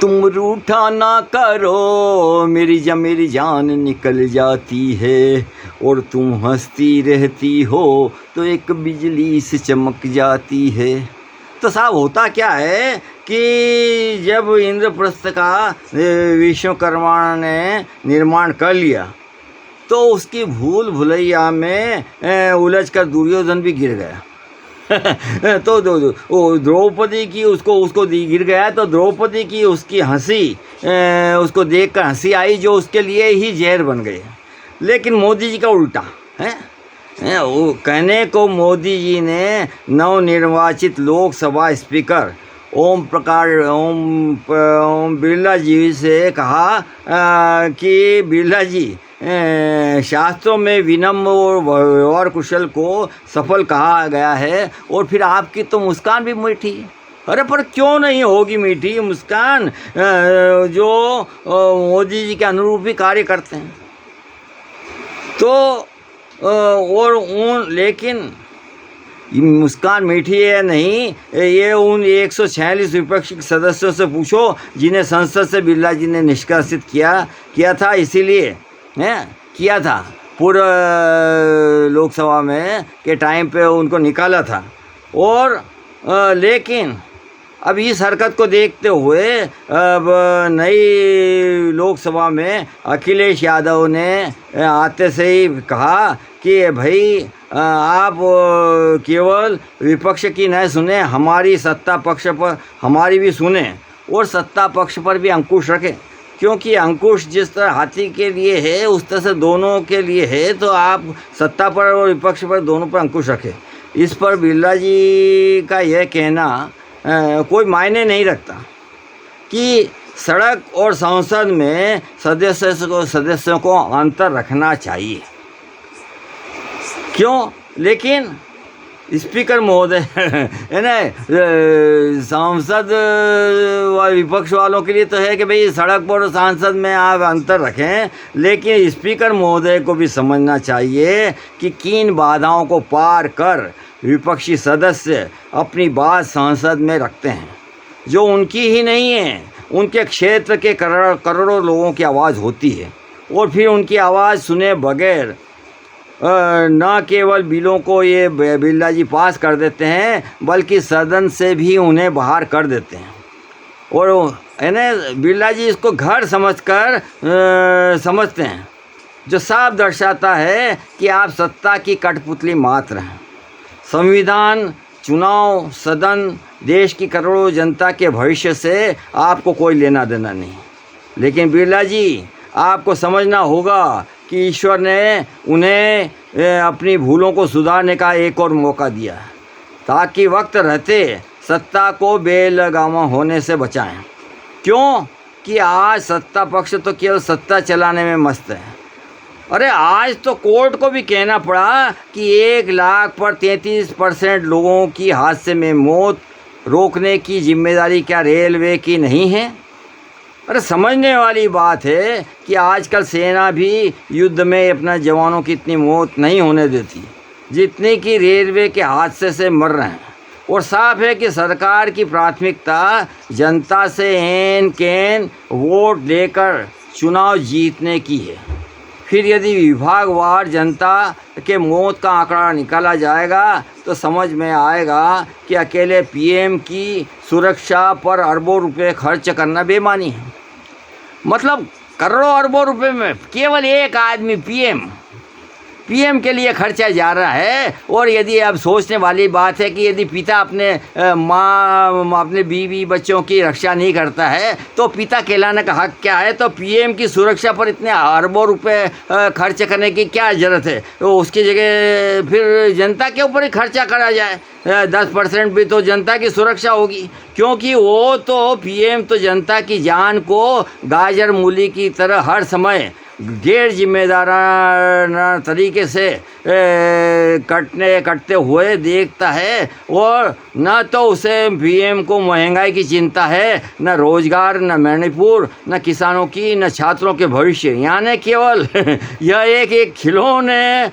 तुम रूठा ना करो, मेरी जान निकल जाती है, और तुम हंसती रहती हो तो एक बिजली से चमक जाती है। तो साहब होता क्या है कि जब इंद्रप्रस्थ का विश्वकर्मा ने निर्माण कर लिया तो उसकी भूल भुलैया में उलझ कर दुर्योधन भी गिर गया। तो द्रौपदी की उसको गिर गया तो द्रौपदी की उसकी हंसी उसको देखकर हंसी आई, जो उसके लिए ही जहर बन गई। लेकिन मोदी जी का उल्टा है। वो कहने को मोदी जी ने नवनिर्वाचित लोकसभा स्पीकर ओम बिरला जी से कहा कि बिरला जी, शास्त्रों में विनम्र और व्यवहार कुशल को सफल कहा गया है, और फिर आपकी तो मुस्कान भी मीठी। अरे पर क्यों नहीं होगी मीठी मुस्कान जो मोदी जी के अनुरूप ही कार्य करते हैं। तो लेकिन मुस्कान मीठी है नहीं, ये उन 146 विपक्षी सदस्यों से पूछो जिन्हें संसद से बिरला जी ने निष्कासित किया था। इसीलिए किया था, पूर्व लोकसभा में के टाइम पे उनको निकाला था। और लेकिन अब इस हरकत को देखते हुए अब नई लोकसभा में अखिलेश यादव ने आते से ही कहा कि भाई आप केवल विपक्ष की न सुने, हमारी सत्ता पक्ष पर हमारी भी सुने, और सत्ता पक्ष पर भी अंकुश रखें, क्योंकि अंकुश जिस तरह हाथी के लिए है उस तरह से दोनों के लिए है। तो आप सत्ता पर और विपक्ष पर दोनों पर अंकुश रखें। इस पर बिरला जी का यह कहना कोई मायने नहीं रखता कि सड़क और संसद में सदस्यों को अंतर रखना चाहिए। क्यों? लेकिन स्पीकर महोदय है ना, सांसद व विपक्ष वालों के लिए तो है कि भाई सड़क पर सांसद में आप अंतर रखें, लेकिन स्पीकर महोदय को भी समझना चाहिए कि किन बाधाओं को पार कर विपक्षी सदस्य अपनी बात संसद में रखते हैं, जो उनकी ही नहीं है, उनके क्षेत्र के करोड़ों लोगों की आवाज़ होती है। और फिर उनकी आवाज़ सुने बगैर न केवल बिलों को ये बिरला जी पास कर देते हैं, बल्कि सदन से भी उन्हें बाहर कर देते हैं। और है ना, बिरला जी इसको घर समझकर समझते हैं, जो साफ दर्शाता है कि आप सत्ता की कठपुतली मात्र हैं। संविधान, चुनाव, सदन, देश की करोड़ों जनता के भविष्य से आपको कोई लेना देना नहीं। लेकिन बिरला जी, आपको समझना होगा कि ईश्वर ने उन्हें अपनी भूलों को सुधारने का एक और मौका दिया, ताकि वक्त रहते सत्ता को बेलगामा होने से बचाएं। क्यों कि आज सत्ता पक्ष तो केवल सत्ता चलाने में मस्त है। अरे आज तो कोर्ट को भी कहना पड़ा कि 1 लाख पर 33% लोगों की हादसे में मौत रोकने की जिम्मेदारी क्या रेलवे की नहीं है? अरे समझने वाली बात है कि आजकल सेना भी युद्ध में अपना जवानों की इतनी मौत नहीं होने देती जितनी कि रेलवे के हादसे से मर रहे हैं। और साफ है कि सरकार की प्राथमिकता जनता से एन कैन वोट लेकर चुनाव जीतने की है। फिर यदि विभागवार जनता के मौत का आंकड़ा निकाला जाएगा तो समझ में आएगा कि अकेले पीएम की सुरक्षा पर अरबों रुपए खर्च करना बेमानी है। मतलब करोड़ों अरबों रुपए में केवल एक आदमी पीएम के लिए खर्चा जा रहा है। और यदि अब सोचने वाली बात है कि यदि पिता अपने अपने बीवी बच्चों की रक्षा नहीं करता है तो पिता कहलाने का हक क्या है? तो पीएम की सुरक्षा पर इतने अरबों रुपए खर्च करने की क्या ज़रूरत है? तो उसकी जगह फिर जनता के ऊपर ही खर्चा करा जाए। 10% भी तो जनता की सुरक्षा होगी, क्योंकि वो तो पीएम तो जनता की जान को गाजर मूली की तरह हर समय गैर जिम्मेदाराना तरीके से कटते हुए देखता है। और न तो उसे पीएम को महंगाई की चिंता है, न रोजगार, न मणिपुर, न किसानों की, न छात्रों के भविष्य। यानी केवल यह एक खिलौने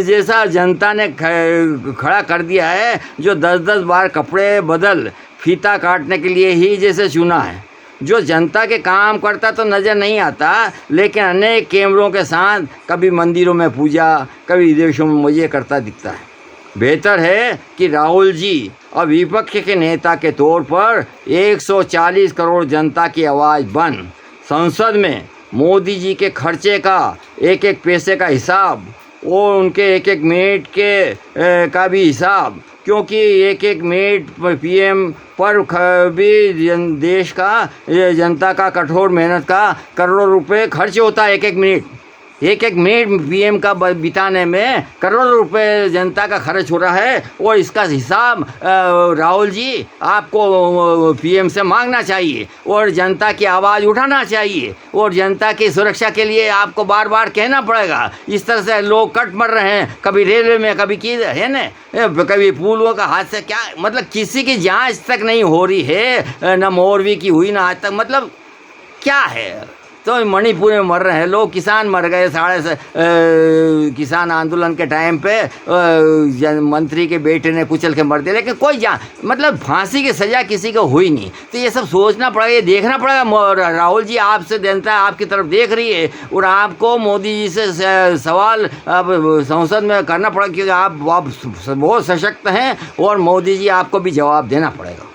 जैसा जनता ने खड़ा कर दिया है, जो 10-10 बार कपड़े बदल फीता काटने के लिए ही जैसे चुना है। जो जनता के काम करता तो नज़र नहीं आता, लेकिन अनेक कैमरों के साथ कभी मंदिरों में पूजा, कभी विदेशों में मजे करता दिखता है। बेहतर है कि राहुल जी अब विपक्ष के नेता के तौर पर 140 करोड़ जनता की आवाज़ बन संसद में मोदी जी के खर्चे का एक एक पैसे का हिसाब और उनके एक एक मिनट के का भी हिसाब, क्योंकि एक एक मिनट पीएम पर भी देश का जनता का कठोर मेहनत का करोड़ों रुपए खर्च होता है। एक एक मिनट पीएम का बिताने में करोड़ों रुपए जनता का खर्च हो रहा है, और इसका हिसाब राहुल जी आपको पीएम से मांगना चाहिए और जनता की आवाज़ उठाना चाहिए, और जनता की सुरक्षा के लिए आपको बार बार कहना पड़ेगा। इस तरह से लोग कट मर रहे हैं, कभी रेलवे में, कभी की है ना, कभी पुलों का हादसा, क्या मतलब किसी की जांच तक नहीं हो रही है, न मोरवी की हुई ना आज तक, मतलब क्या है। तो मणिपुर में मर रहे हैं लोग, किसान मर गए, किसान आंदोलन के टाइम पे मंत्री के बेटे ने कुचल के मर दिया, लेकिन कोई मतलब फांसी की सज़ा किसी को हुई नहीं। तो ये सब सोचना पड़ेगा, ये देखना पड़ेगा। राहुल जी आपसे जनता आपकी तरफ देख रही है, और आपको मोदी जी से सवाल अब संसद में करना पड़ेगा, क्योंकि आप बहुत सशक्त हैं और मोदी जी आपको भी जवाब देना पड़ेगा।